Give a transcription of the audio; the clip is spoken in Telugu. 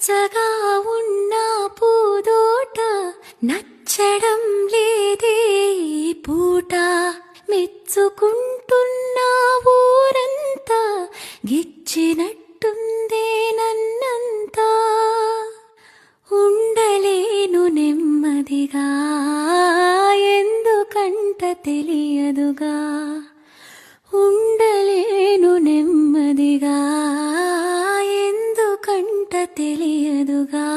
పచ్చగా ఉన్న పూదోట నచ్చడం లేదే ఈ పూట. మెచ్చుకుంటున్న ఊరంతా గిచ్చినట్టుందే నన్నంతా. ఉండలేను నెమ్మదిగా ఎందుకంట తెలియదుగా. ఉండలేను నెమ్మదిగా ఎందుకంట తెలియదుగా.